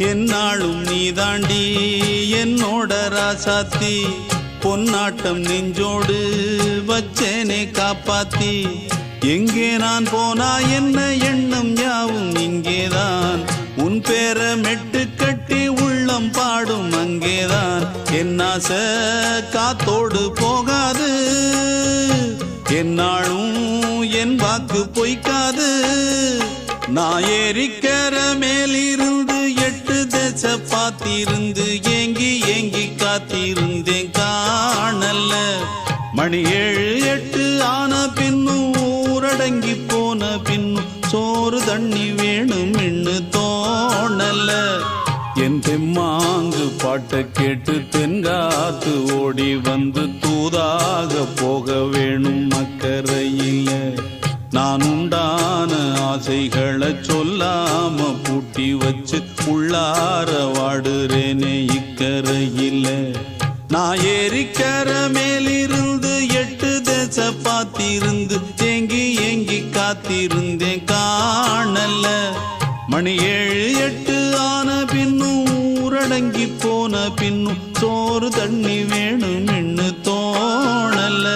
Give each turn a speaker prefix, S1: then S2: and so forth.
S1: என்னாலும் நீதாண்டி என்னோட ராசாத்தி பொன்னாட்டம் நெஞ்சோடு வச்சேனே காப்பாத்தி எங்கே நான் போனா என்ன எண்ணம் யாவும் இங்கேதான் உன் பேர மெட்டு கட்டி உள்ளம் பாடும் அங்கேதான் என் ஆசை காத்தோடு போகாது என்னாலும் என் வாக்கு பொய்க்காது நான் ஏறிக்கிற மேலிருந்து 8 தேச பார்த்திருந்து ஏங்கி ஏங்கி காத்திருந்தேன் காணல மணி 7 8 ஆன பின்னும் ஊரடங்கி போன பின்னும் சோறு தண்ணி வேணும் இன்னு தோணல என் தெம்மாங்கு பாட்டை கேட்டு தென்காத்து ஓடி வந்து தூதாக போக வேணும் அக்கறையில நான் உண்டான ஆசைகளை சொல்லாம பூட்டி வச்சு உள்ளார வாடுறேனே இக்கரையில நான் ஏறிக்கிற மேலிருந்து 8 தேச பார்த்திருந்து ஏங்கி ஏங்கி காத்திருந்தேன் காணல மணி 7 8 ஆன பின்னும் ஊரடங்கி போன பின்னும் சோறு தண்ணி வேணும் இன்னு தோணல